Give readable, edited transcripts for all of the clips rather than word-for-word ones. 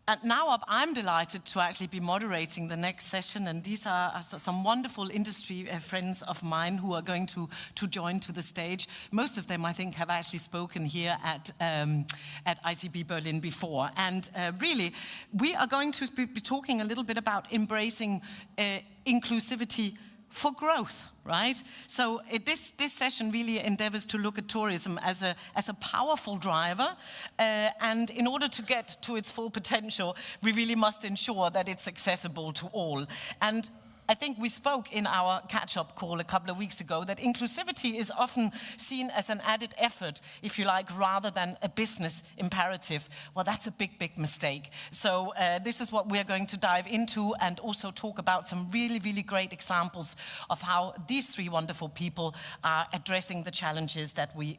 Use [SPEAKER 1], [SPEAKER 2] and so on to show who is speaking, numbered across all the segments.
[SPEAKER 1] And now I'm delighted to actually be moderating the next session, and these are some wonderful industry friends of mine who are going to join to the stage. Most of them, I think, have actually spoken here at ITB Berlin before. And really, we are going to be talking a little bit about embracing inclusivity for growth, right? So this session really endeavors to look at tourism as a powerful driver, and in order to get to its full potential, we really must ensure that it's accessible to all. And I think we spoke in our catch-up call a couple of weeks ago that inclusivity is often seen as an added effort, if you like, rather than a business imperative. Well, that's a big, big mistake. So this is what we're going to dive into, and also talk about some really, really great examples of how these three wonderful people are addressing the challenges that we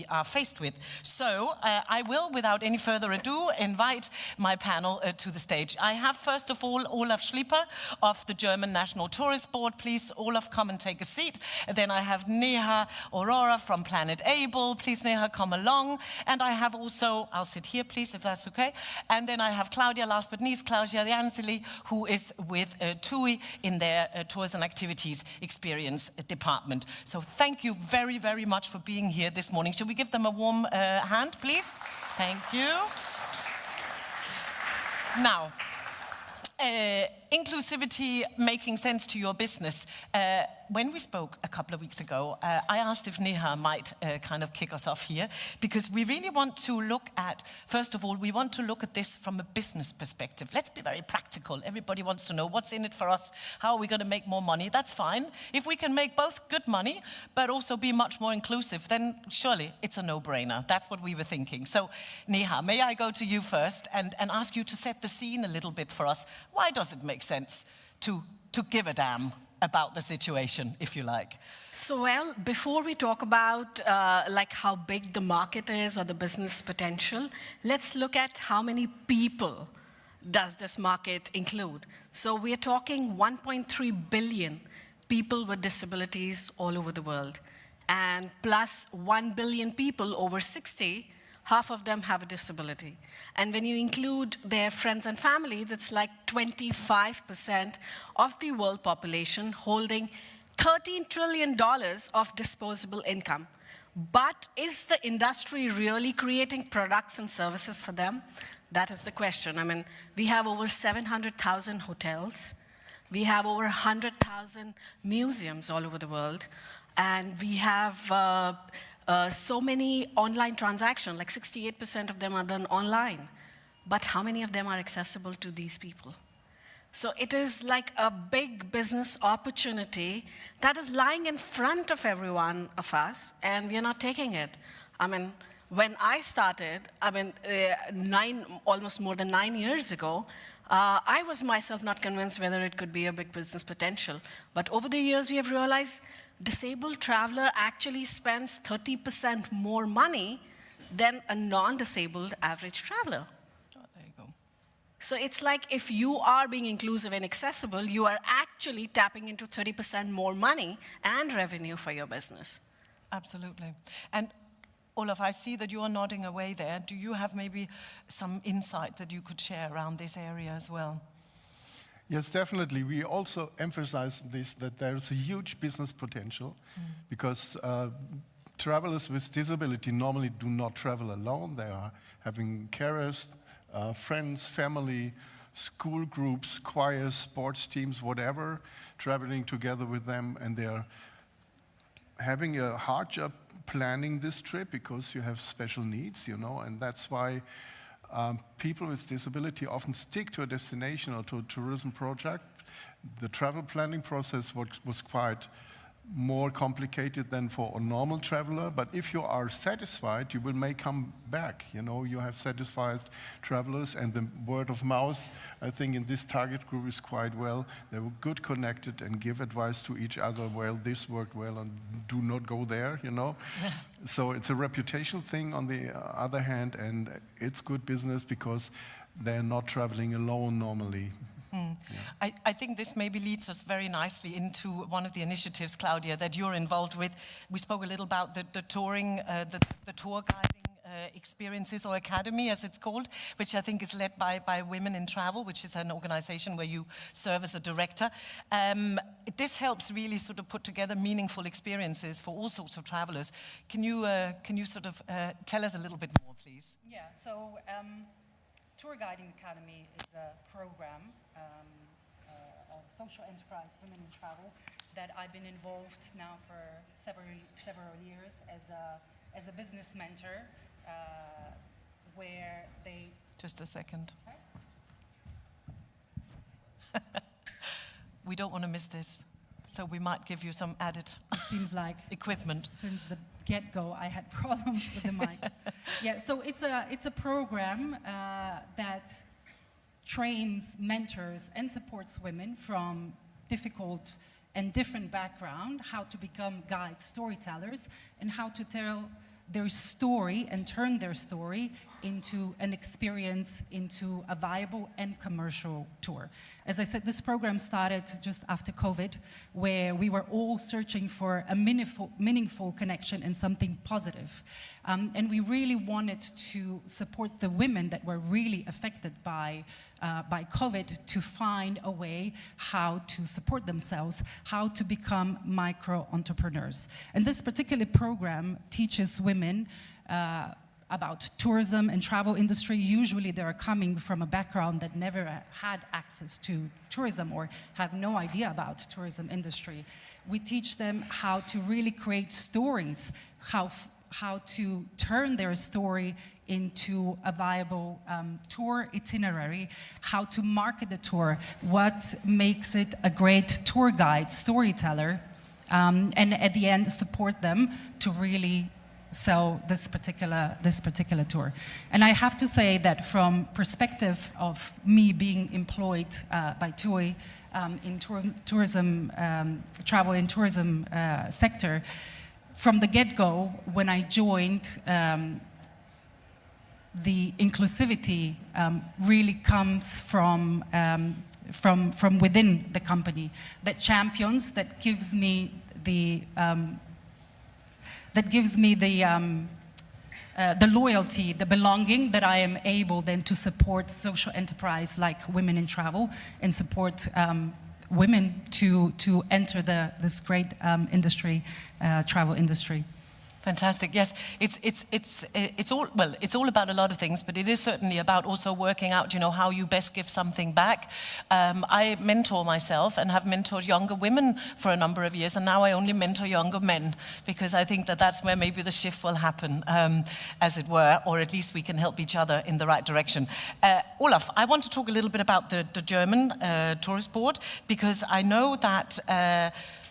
[SPEAKER 1] are faced with. So I will, without any further ado, invite my panel to the stage. I have, first of all, Olaf Schlieper of the German National Tourist Board. Please, Olaf, come and take a seat. And then I have Neha Aurora from Planet Able. Please, Neha, come along. And I have also, I'll sit here, please, if that's okay. And then I have Claudia, last but not least, Claudia Janseli, who is with TUI in their Tours and Activities Experience Department. So thank you very, very much for being here this morning. Shall we give them a warm hand, please? Thank you. Now, inclusivity making sense to your business. When we spoke a couple of weeks ago, I asked if Neha might kind of kick us off here, because we really want to look at, first of all, we want to look at this from a business perspective. Let's be very practical. Everybody wants to know what's in it for us, how are we going to make more money? That's fine. If we can make both good money, but also be much more inclusive, then surely it's a no-brainer. That's what we were thinking. So, Neha, may I go to you first and ask you to set the scene a little bit for us? Why does it make sense to give a damn about the situation, if you like?
[SPEAKER 2] So, well, before we talk about like how big the market is or the business potential, let's look at how many people does this market include. So we are talking 1.3 billion people with disabilities all over the world, and plus 1 billion people over 60, half of them have a disability. And when you include their friends and families, it's like 25% of the world population holding $13 trillion of disposable income. But is the industry really creating products and services for them? That is the question. I mean, we have over 700,000 hotels. We have over 100,000 museums all over the world. And we have so many online transactions, like 68% of them are done online. But how many of them are accessible to these people? So it is like a big business opportunity that is lying in front of every one of us, and we are not taking it. I mean, when I started, almost more than 9 years ago, I was myself not convinced whether it could be a big business potential. But over the years, we have realized disabled traveler actually spends 30% more money than a non-disabled average traveler.
[SPEAKER 1] Oh, there you go.
[SPEAKER 2] So it's like if you are being inclusive and accessible, you are actually tapping into 30% more money and revenue for your business.
[SPEAKER 1] Absolutely. And Olaf, I see that you are nodding away there. Do you have maybe some insight that you could share around this area as well?
[SPEAKER 3] Yes, definitely. We also emphasize this, that there's a huge business potential because travelers with disability normally do not travel alone. They are having carers, friends, family, school groups, choirs, sports teams, whatever, traveling together with them, and they're having a hard job planning this trip because you have special needs, you know, and that's why people with disability often stick to a destination or to a tourism project. The travel planning process was quite more complicated than for a normal traveler, but if you are satisfied, you may come back. You know, you have satisfied travelers, and the word of mouth, I think, in this target group is quite well. They were good connected and give advice to each other. Well, this worked well, and do not go there, you know. So it's a reputation thing on the other hand, and it's good business because they're not traveling alone normally.
[SPEAKER 1] Yeah. I think this maybe leads us very nicely into one of the initiatives, Claudia, that you're involved with. We spoke a little about the touring, the tour guiding Experiences or Academy, as it's called, which I think is led by Women in Travel, which is an organization where you serve as a director. This helps really sort of put together meaningful experiences for all sorts of travelers. Can you sort of tell us a little bit more, please?
[SPEAKER 4] Yeah, so Tour Guiding Academy is a program of social enterprise Women in Travel that I've been involved now for several years as a business mentor, where they...
[SPEAKER 1] Just a second. We don't want to miss this, so we might give you some added
[SPEAKER 4] It seems like
[SPEAKER 1] equipment.
[SPEAKER 4] Since the get-go, I had problems with the mic. Yeah, so it's a program that trains, mentors, and supports women from difficult and different background, how to become guide storytellers, and how to tell their story and turn their story into an experience, into a viable and commercial tour. As I said, this program started just after COVID, where we were all searching for a meaningful connection and something positive. And we really wanted to support the women that were really affected by COVID to find a way how to support themselves, how to become micro-entrepreneurs. And this particular program teaches women about tourism and travel industry. Usually they are coming from a background that never had access to tourism or have no idea about tourism industry. We teach them how to really create stories, how to turn their story into a viable tour itinerary, how to market the tour, what makes it a great tour guide, storyteller, and at the end support them to really sell this particular tour. And I have to say that from perspective of me being employed by TUI in tourism, travel and tourism sector, from the get-go, when I joined, the inclusivity really comes from within the company, that champions, that gives me the loyalty, the belonging that I am able then to support social enterprise like Women in Travel and support women to enter this great industry, travel industry.
[SPEAKER 1] Fantastic. Yes, it's all about a lot of things, but it is certainly about also working out, how you best give something back. I mentor myself and have mentored younger women for a number of years, and now I only mentor younger men because I think that that's where maybe the shift will happen, as it were, or at least we can help each other in the right direction. Olaf, I want to talk a little bit about the German Tourist Board, because I know that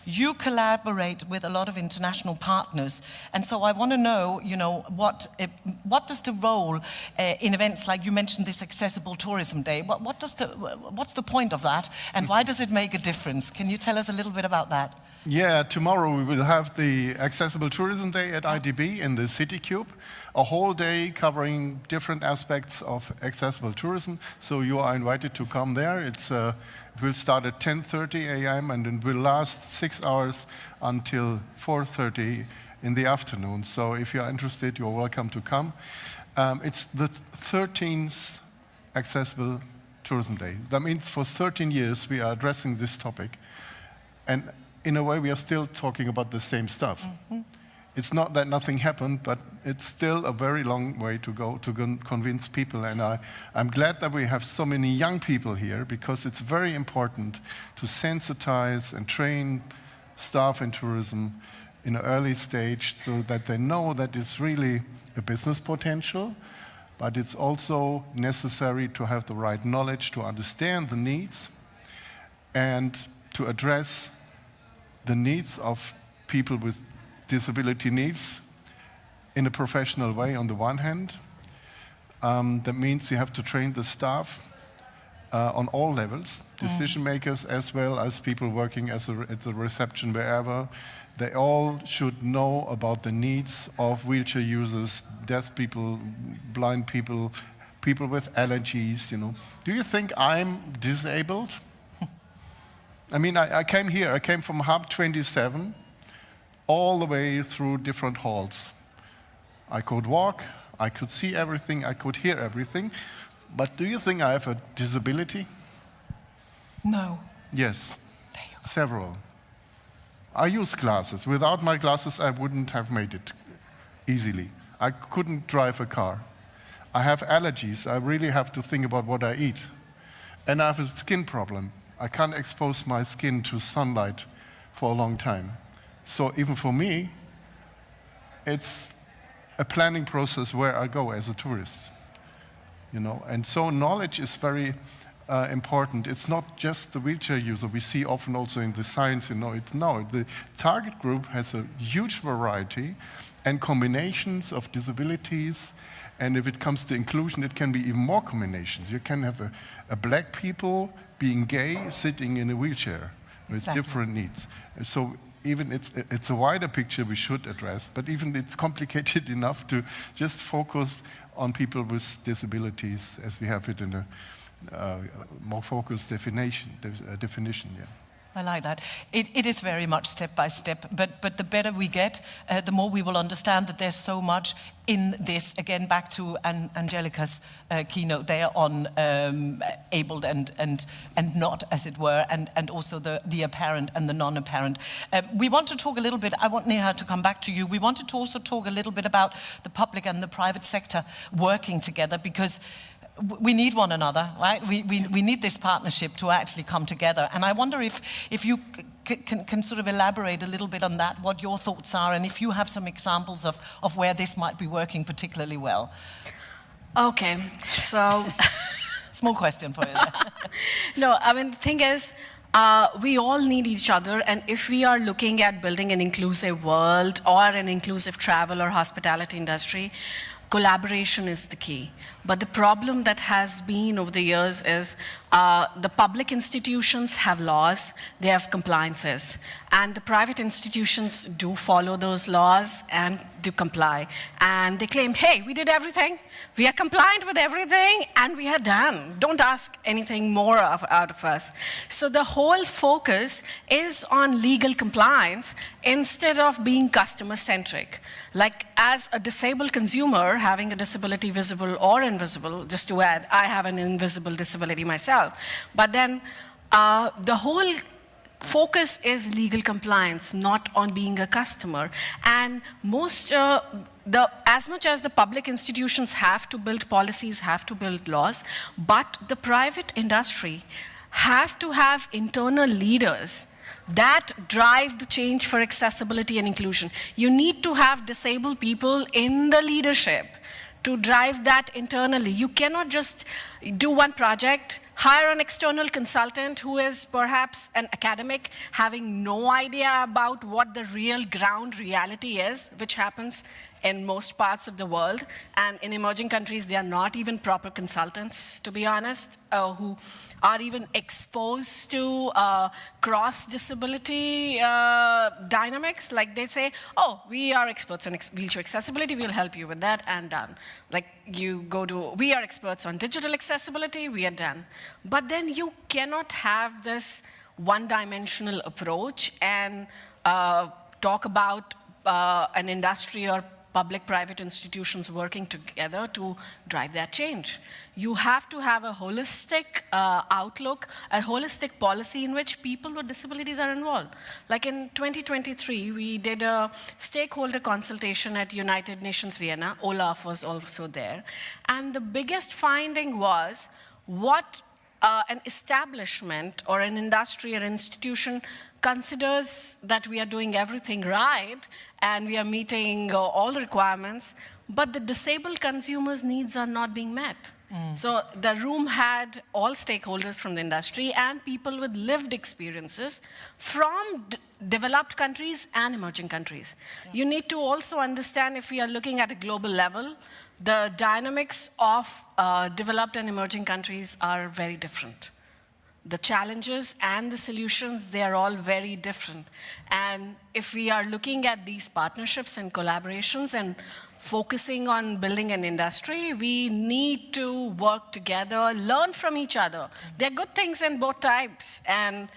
[SPEAKER 1] you collaborate with a lot of international partners, and so I want to know, what does the role in events like you mentioned this Accessible Tourism Day? What's the point of that, and why does it make a difference? Can you tell us a little bit about that?
[SPEAKER 3] Yeah, tomorrow we will have the Accessible Tourism Day at ITB in the City Cube, a whole day covering different aspects of accessible tourism. So you are invited to come there. It will start at 10:30 a.m. and it will last 6 hours until 4:30 in the afternoon. So if you are interested, you're welcome to come. It's the 13th Accessible Tourism Day. That means for 13 years we are addressing this topic. And in a way, we are still talking about the same stuff. Mm-hmm. It's not that nothing happened, but it's still a very long way to go to convince people. And I'm glad that we have so many young people here, because it's very important to sensitize and train staff in tourism in an early stage so that they know that it's really a business potential, but it's also necessary to have the right knowledge to understand the needs and to address the needs of people with disability needs in a professional way on the one hand. That means you have to train the staff on all levels, decision makers as well as people working at the reception, wherever. They all should know about the needs of wheelchair users, deaf people, blind people, people with allergies, Do you think I'm disabled? I mean, I came from Hub 27 all the way through different halls. I could walk, I could see everything, I could hear everything. But do you think I have a disability?
[SPEAKER 1] No.
[SPEAKER 3] Yes,
[SPEAKER 1] There you go.
[SPEAKER 3] several. I use glasses. Without my glasses, I wouldn't have made it easily. I couldn't drive a car. I have allergies. I really have to think about what I eat. And I have a skin problem. I can't expose my skin to sunlight for a long time. So even for me, it's a planning process where I go as a tourist. You know, and so knowledge is very important. It's not just the wheelchair user. We see often also in the science, you know, the target group has a huge variety and combinations of disabilities. And if it comes to inclusion, it can be even more combinations. You can have a black people being gay sitting in a wheelchair with different needs. So even it's a wider picture we should address, but even it's complicated enough to just focus on people with disabilities as we have it in a more focused definition. Yeah.
[SPEAKER 1] I like that. It is very much step by step, but the better we get, the more we will understand that there's so much in this. Again, back to Angelica's keynote there on abled and not, as it were, and also the apparent and the non-apparent. We want to talk a little bit, I want Neha to come back to you. We wanted to also talk a little bit about the public and the private sector working together, because we need one another, right? We need this partnership to actually come together. And I wonder if you can sort of elaborate a little bit on that, what your thoughts are, and if you have some examples of where this might be working particularly well.
[SPEAKER 2] Okay, so...
[SPEAKER 1] Small question for you there.
[SPEAKER 2] No, I mean, the thing is, we all need each other, and if we are looking at building an inclusive world or an inclusive travel or hospitality industry, collaboration is the key. But the problem that has been over the years is the public institutions have laws, they have compliances, and the private institutions do follow those laws and do comply. And they claim, hey, we did everything, we are compliant with everything, and we are done. Don't ask anything more out of us. So the whole focus is on legal compliance instead of being customer-centric. Like, as a disabled consumer, having a disability visible or invisible, just to add, I have an invisible disability myself. But then the whole focus is legal compliance, not on being a customer. And as much as the public institutions have to build policies, have to build laws, but the private industry have to have internal leaders that drive the change for accessibility and inclusion. You need to have disabled people in the leadership to drive that internally. You cannot just do one project, hire an external consultant who is perhaps an academic, having no idea about what the real ground reality is, which happens in most parts of the world. And in emerging countries, they are not even proper consultants, to be honest, who are even exposed to cross-disability dynamics. Like they say, oh, we are experts on wheelchair accessibility, we'll help you with that, and done. Like you go to, we are experts on digital accessibility, we are done. But then you cannot have this one-dimensional approach and talk about an industry or public-private institutions working together to drive that change. You have to have a holistic outlook, a holistic policy in which people with disabilities are involved. Like in 2023, we did a stakeholder consultation at United Nations Vienna. Olaf was also there. And the biggest finding was what an establishment or an industry or institution considers that we are doing everything right and we are meeting all the requirements, but the disabled consumers' needs are not being met. So the room had all stakeholders from the industry and people with lived experiences from developed countries and emerging countries. Yeah. You need to also understand, if we are looking at a global level, the dynamics of developed and emerging countries are very different. The challenges and the solutions, they are all very different. And if we are looking at these partnerships and collaborations and focusing on building an industry, we need to work together, learn from each other. There are good things in both types, and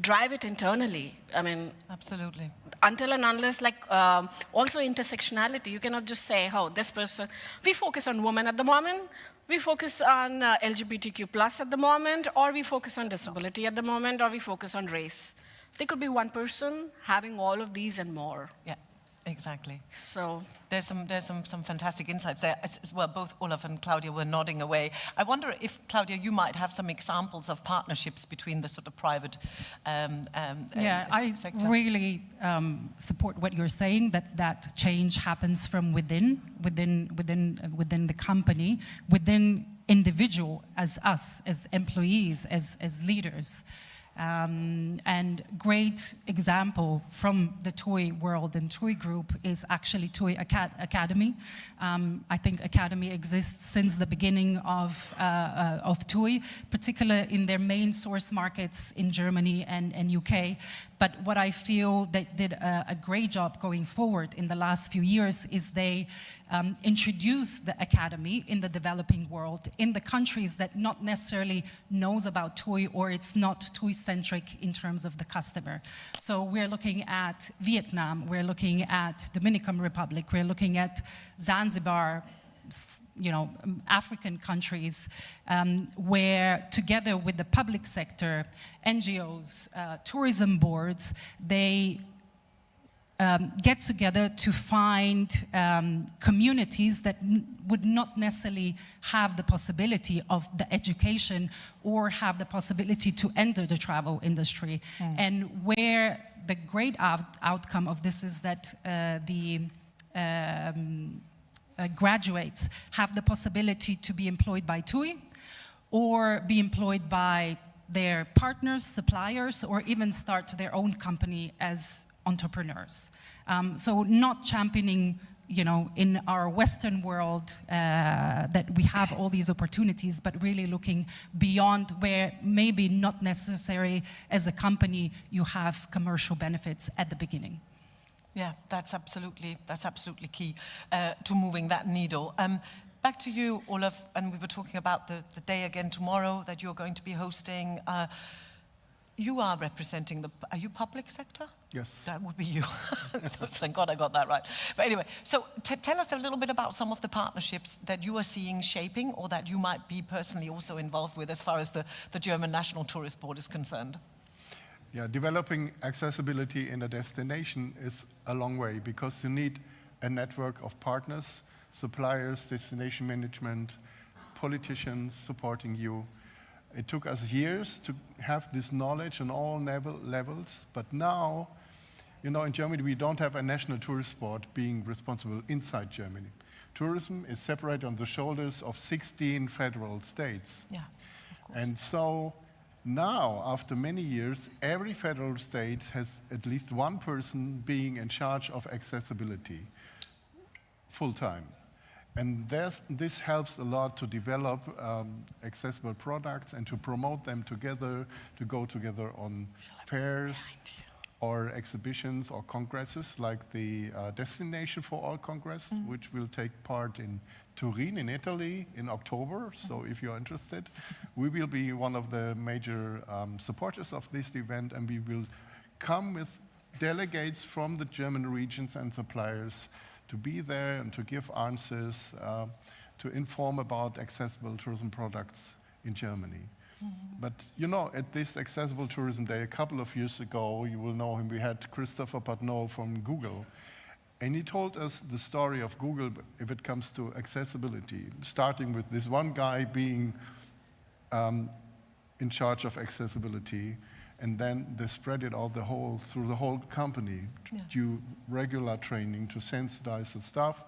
[SPEAKER 2] drive it internally. I mean,
[SPEAKER 1] absolutely.
[SPEAKER 2] until and unless, like, also intersectionality. You cannot just say, oh, this person, we focus on women at the moment, we focus on LGBTQ plus at the moment, or we focus on disability at the moment, or we focus on race. There could be one person having all of these and more.
[SPEAKER 1] Yeah, exactly.
[SPEAKER 2] So
[SPEAKER 1] there's some fantastic insights there. Well, both Olaf and Claudia were nodding away. I wonder if, Claudia, you might have some examples of partnerships between the sort of private sector.
[SPEAKER 4] I really support what you're saying, that change happens from within the company, within individual, as us, as employees, as leaders. And great example from the TUI world and TUI group is actually TUI Academy. I think Academy exists since the beginning of TUI, particularly in their main source markets in Germany and UK. But what I feel they did a great job going forward in the last few years is they introduced the academy in the developing world, in the countries that not necessarily knows about TUI, or it's not TUI-centric in terms of the customer. So we're looking at Vietnam, we're looking at Dominican Republic, we're looking at Zanzibar, you know, African countries, where together with the public sector, NGOs, tourism boards, they get together to find communities that would not necessarily have the possibility of the education or have the possibility to enter the travel industry. And where the great outcome of this is that graduates have the possibility to be employed by TUI or be employed by their partners, suppliers, or even start their own company as entrepreneurs. So not championing, you know, in our Western world that we have all these opportunities, but really looking beyond where maybe not necessary as a company you have commercial benefits at the beginning.
[SPEAKER 1] Yeah, that's absolutely key to moving that needle. Back to you, Olaf, and we were talking about the day again tomorrow that you're going to be hosting. You are representing are you public sector?
[SPEAKER 3] Yes.
[SPEAKER 1] That would be you. Thank God I got that right. But anyway, so tell us a little bit about some of the partnerships that you are seeing shaping or that you might be personally also involved with as far as the German National Tourist Board is concerned.
[SPEAKER 3] Yeah, developing accessibility in a destination is a long way because you need a network of partners, suppliers, destination management, politicians supporting you. It took us years to have this knowledge on all levels, but now, you know, in Germany we don't have a national tourist board being responsible inside Germany. Tourism is separated on the shoulders of 16 federal states.
[SPEAKER 1] Yeah, of course.
[SPEAKER 3] And so now, after many years, every federal state has at least one person being in charge of accessibility, full-time. And this helps a lot to develop accessible products and to promote them together, to go together on fairs or exhibitions or congresses like the Destination for All Congress, which will take part in Turin in Italy in October. So if you're interested, we will be one of the major supporters of this event, and we will come with delegates from the German regions and suppliers to be there and to give answers, to inform about accessible tourism products in Germany. But you know, at this Accessible Tourism Day a couple of years ago, you will know him, we had Christopher Patnaud from Google. And he told us the story of Google if it comes to accessibility, starting with this one guy being in charge of accessibility, and then they spread it out through the whole company, do regular training to sensitize the staff.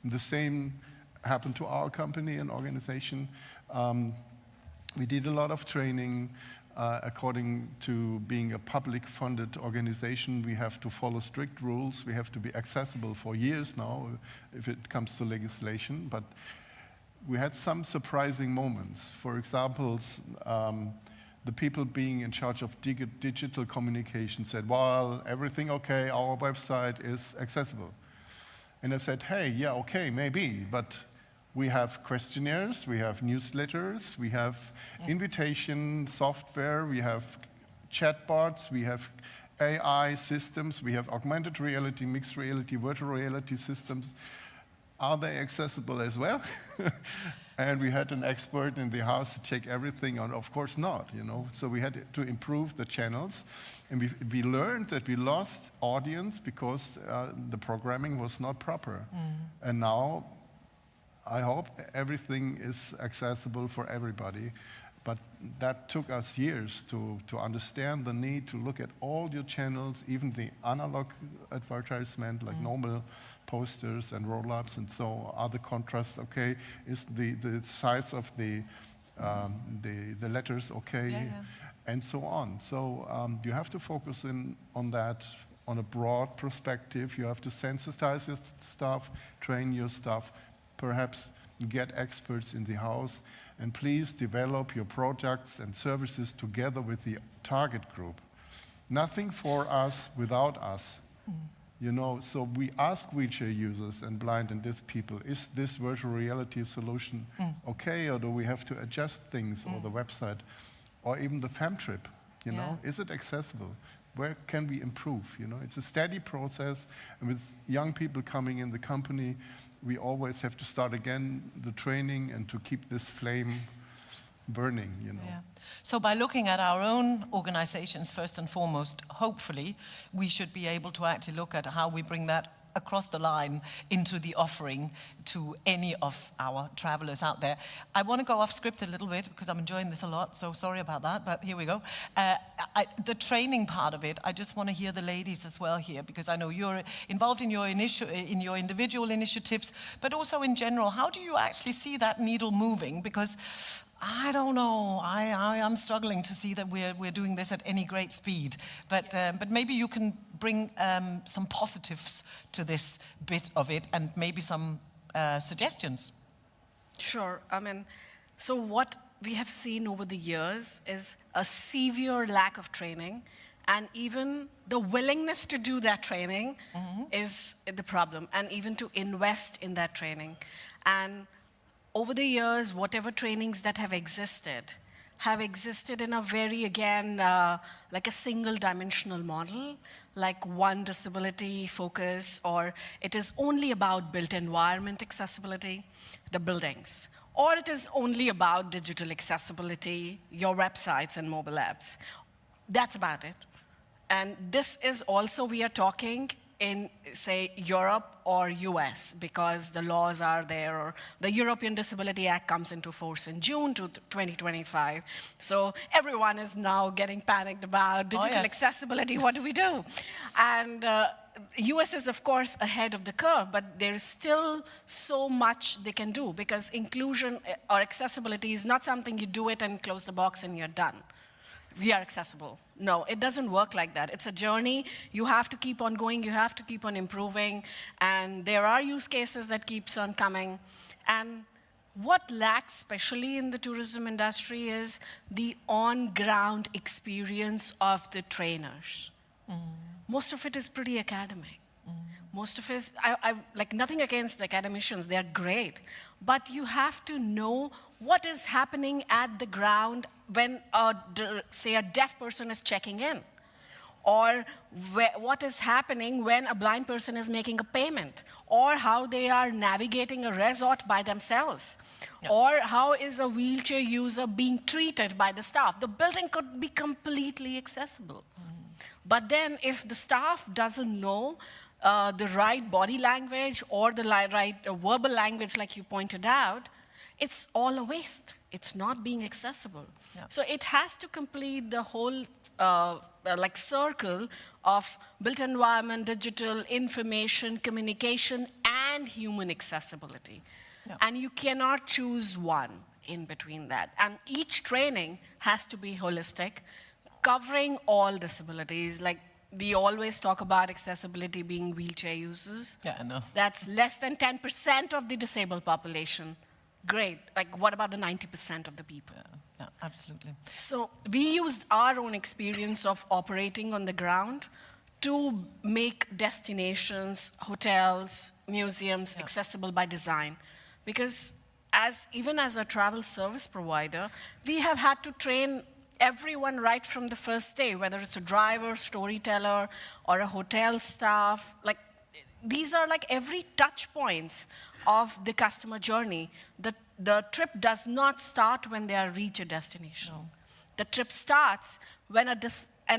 [SPEAKER 3] And the same happened to our company and organization. We did a lot of training. According to being a public-funded organization, we have to follow strict rules. We have to be accessible for years now if it comes to legislation. But we had some surprising moments. For example, the people being in charge of digital communication said, well, everything okay, our website is accessible. And I said, hey, yeah, okay, maybe, but we have questionnaires, we have newsletters, we have invitation software, we have chatbots, we have AI systems. We have augmented reality, mixed reality, virtual reality systems. Are they accessible as well? And we had an expert in the house to check everything, and of course not, you know. So we had to improve the channels, and we learned that we lost audience because the programming was not proper. And now, I hope everything is accessible for everybody. But that took us years to understand the need to look at all your channels, even the analog advertisement, like normal posters and roll-ups and so. Are the contrasts okay? Is the size of the letters okay?
[SPEAKER 1] Yeah, yeah.
[SPEAKER 3] And so on. So you have to focus on that on a broad perspective. You have to sensitize your staff, train your staff, perhaps get experts in the house, and please develop your products and services together with the target group. Nothing for us without us. You know, so we ask wheelchair users and blind and deaf people, is this virtual reality solution okay, or do we have to adjust things, or the website, or even the fam trip, you know? Is it accessible? Where can we improve, you know? It's a steady process, and with young people coming in the company, we always have to start again the training and to keep this flame burning, you know.
[SPEAKER 1] Yeah. So by looking at our own organizations first and foremost, hopefully, we should be able to actually look at how we bring that across the line into the offering to any of our travelers out there. I want to go off script a little bit because I'm enjoying this a lot, so sorry about that, but here we go. The training part of it, I just want to hear the ladies as well here, because I know you're involved in your individual initiatives, but also in general. How do you actually see that needle moving? Because I don't know. I am struggling to see that we're doing this at any great speed. But maybe you can bring some positives to this bit of it, and maybe some suggestions.
[SPEAKER 2] Sure. I mean, so what we have seen over the years is a severe lack of training, and even the willingness to do that training is the problem, and even to invest in that training. And over the years, whatever trainings that have existed in a very, again, like a single-dimensional model, like one disability focus, or it is only about built environment accessibility, the buildings, or it is only about digital accessibility, your websites and mobile apps. That's about it. And this is also, we are talking in, say, Europe or US, because the laws are there, or the European Disability Act comes into force in June 2025. So everyone is now getting panicked about digital accessibility. What do we do? And US is, of course, ahead of the curve, but there is still so much they can do, because inclusion or accessibility is not something you do it and close the box and you're done. We are accessible. No, it doesn't work like that. It's a journey. You have to keep on going. You have to keep on improving. And there are use cases that keeps on coming. And what lacks, especially in the tourism industry, is the on-ground experience of the trainers. Most of it is pretty academic. Most of it, I like, nothing against the academicians, they're great. But you have to know what is happening at the ground when, say, a deaf person is checking in. Or what is happening when a blind person is making a payment. Or how they are navigating a resort by themselves. Or how is a wheelchair user being treated by the staff. The building could be completely accessible. But then if the staff doesn't know the right body language or the right verbal language, like you pointed out, it's all a waste. It's not being accessible. So it has to complete the whole like circle of built environment, digital, information, communication, and human accessibility. And you cannot choose one in between that. And each training has to be holistic, covering all disabilities. Like, we always talk about accessibility being wheelchair users.
[SPEAKER 1] Yeah, I know.
[SPEAKER 2] That's less than 10% of the disabled population. Great. Like, what about the 90% of the people?
[SPEAKER 1] Yeah, absolutely.
[SPEAKER 2] So we used our own experience of operating on the ground to make destinations, hotels, museums accessible by design. Because even as a travel service provider, we have had to train everyone right from the first day, whether it's a driver, storyteller, or a hotel staff. Like, these are like every touch points of the customer journey. The trip does not start when they reach a destination. No. The trip starts when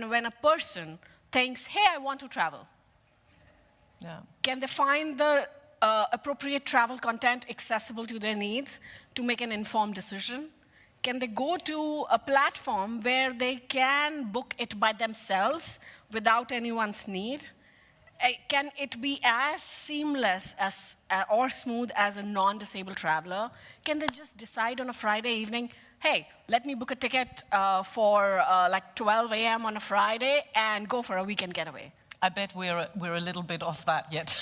[SPEAKER 2] when a person thinks, hey, I want to travel. Yeah. Can they find the appropriate travel content accessible to their needs to make an informed decision? Can they go to a platform where they can book it by themselves without anyone's need? Can it be as seamless as or smooth as a non-disabled traveler? Can they just decide on a Friday evening, hey, let me book a ticket for like 12 a.m. on a Friday and go for a weekend getaway?
[SPEAKER 1] I bet we're a little bit off that yet.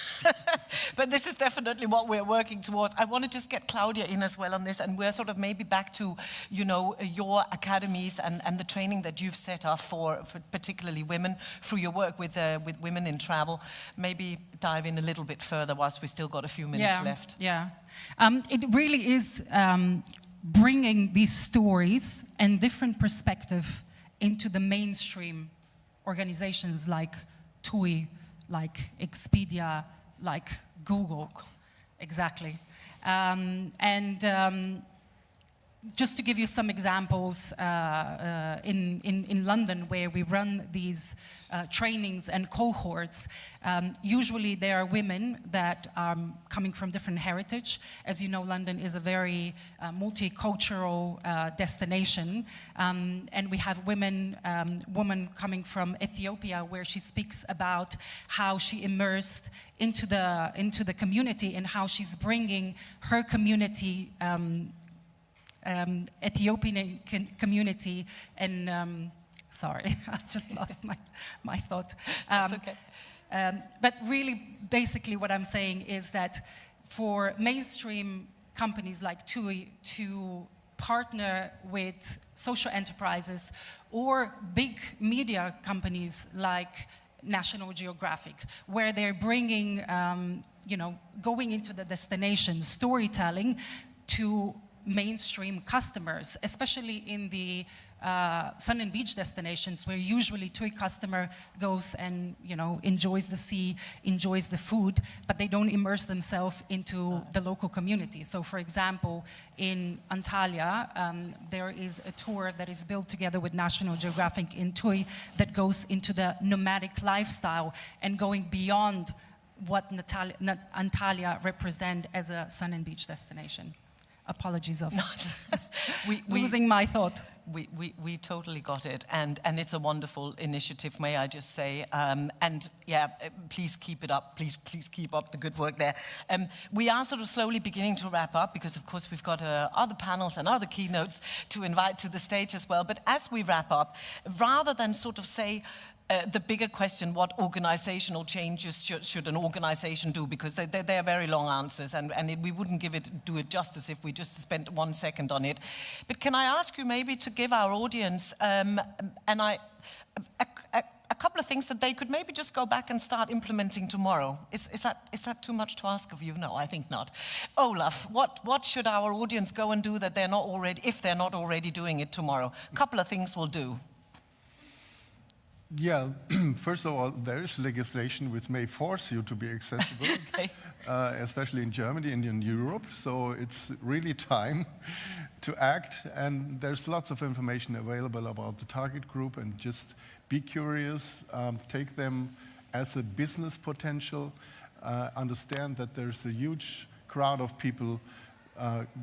[SPEAKER 1] But this is definitely what we're working towards. I want to just get Claudia in as well on this, and we're sort of maybe back to, you know, your academies and the training that you've set up for particularly women through your work with women in travel. Maybe dive in a little bit further whilst we still got a few minutes left.
[SPEAKER 4] Yeah, it really is bringing these stories and different perspective into the mainstream organizations like TUI, like Expedia, like Google, exactly. Just to give you some examples, in London, where we run these trainings and cohorts, usually there are women that are coming from different heritage. As you know, London is a very multicultural destination, and we have woman coming from Ethiopia, where she speaks about how she immersed into the community and how she's bringing her community. Ethiopian community, and sorry, I just lost my thought.
[SPEAKER 1] That's okay.
[SPEAKER 4] But really, basically what I'm saying is that for mainstream companies like TUI to partner with social enterprises or big media companies like National Geographic, where they're bringing, you know, going into the destination, storytelling to mainstream customers, especially in the sun and beach destinations, where usually TUI customer goes and, you know, enjoys the sea, enjoys the food, but they don't immerse themselves into the local community. So, for example, in Antalya, there is a tour that is built together with National Geographic in TUI that goes into the nomadic lifestyle and going beyond what Antalya represent as a sun and beach destination. Apologies of losing my thought.
[SPEAKER 1] We totally got it, and it's a wonderful initiative, may I just say. And yeah, please keep it up. Please keep up the good work there. We are sort of slowly beginning to wrap up, because of course we've got other panels and other keynotes to invite to the stage as well. But as we wrap up, rather than sort of say, the bigger question, what organizational changes should an organization do? Because they are very long answers, and we wouldn't do it justice if we just spent 1 second on it. But can I ask you maybe to give our audience a couple of things that they could maybe just go back and start implementing tomorrow? Is that too much to ask of you? No, I think not. Olaf, what should our audience go and do that they're not already, if they're not already doing it tomorrow? A couple of things will do.
[SPEAKER 3] Yeah, first of all, there is legislation which may force you to be accessible,
[SPEAKER 1] okay.
[SPEAKER 3] Especially in Germany and in Europe. So it's really time to act, and there's lots of information available about the target group, and just be curious, take them as a business potential, understand that there's a huge crowd of people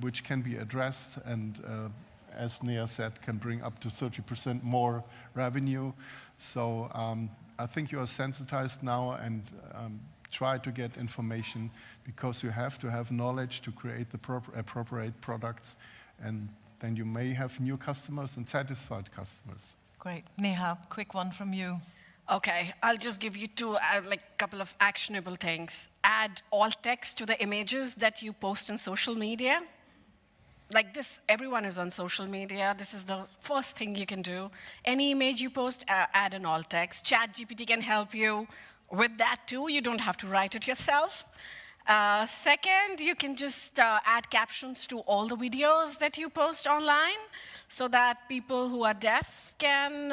[SPEAKER 3] which can be addressed, and as Nea said, can bring up to 30% more revenue. So I think you are sensitized now, and try to get information, because you have to have knowledge to create the appropriate products, and then you may have new customers and satisfied customers.
[SPEAKER 1] Great. Neha, quick one from you.
[SPEAKER 2] Okay, I'll just give you two, like a couple of actionable things. Add alt text to the images that you post on social media. Like this, everyone is on social media. This is the first thing you can do. Any image you post, add an alt text. ChatGPT can help you with that too. You don't have to write it yourself. Second, you can just add captions to all the videos that you post online so that people who are deaf can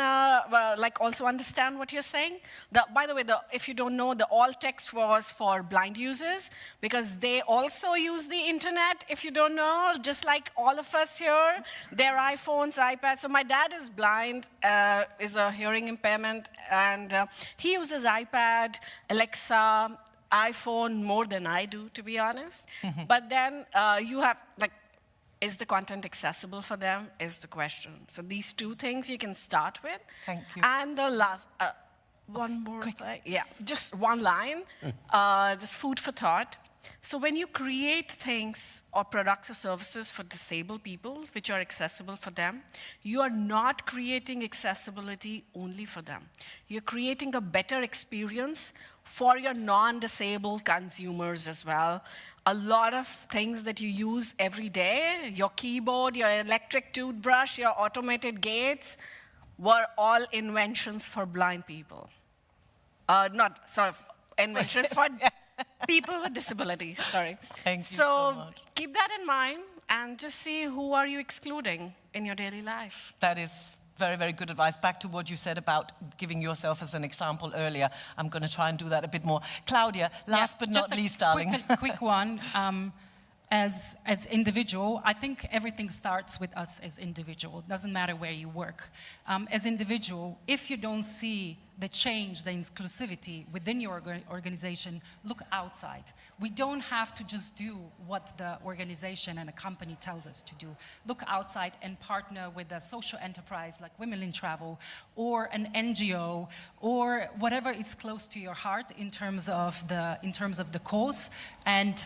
[SPEAKER 2] also understand what you're saying. By the way, if you don't know, the alt text was for blind users because they also use the internet, if you don't know, just like all of us here. Their iPhones, iPads. So my dad is blind, is a hearing impairment, and he uses iPad, Alexa, iPhone more than I do, to be honest. But then you have, is the content accessible for them is the question. So these two things you can start with.
[SPEAKER 1] Thank you.
[SPEAKER 2] And the last, one more thing. Yeah, just one line, just food for thought. So when you create things or products or services for disabled people, which are accessible for them, you are not creating accessibility only for them. You're creating a better experience for your non-disabled consumers as well. A lot of things that you use every day, your keyboard, your electric toothbrush, your automated gates, were all inventions for blind people. Inventions for people with disabilities, sorry.
[SPEAKER 1] Thank you so much.
[SPEAKER 2] Keep that in mind and just see who are you excluding in your daily life.
[SPEAKER 1] That is very, very good advice. Back to what you said about giving yourself as an example earlier. I'm going to try and do that a bit more. Claudia, last but not least, darling.
[SPEAKER 4] Quick one. As individual, I think everything starts with us as individual. It doesn't matter where you work. As individual, if you don't see the change, the inclusivity within your organization, look outside. We don't have to just do what the organization and a company tells us to do. Look outside and partner with a social enterprise like Women in Travel or an NGO or whatever is close to your heart in terms of the cause, and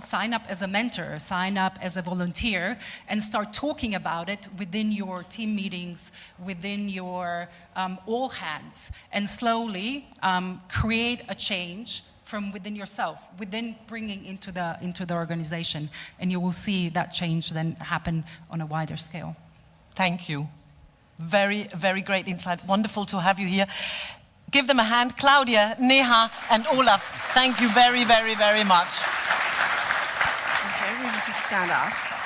[SPEAKER 4] sign up as a mentor, sign up as a volunteer, and start talking about it within your team meetings, within your all hands, and slowly create a change from within yourself, within bringing into the organization, and you will see that change then happen on a wider scale.
[SPEAKER 1] Thank you. Very, very great insight. Wonderful to have you here. Give them a hand. Claudia, Neha, and Olaf, thank you very, very, very much.
[SPEAKER 2] Okay, we need to stand up.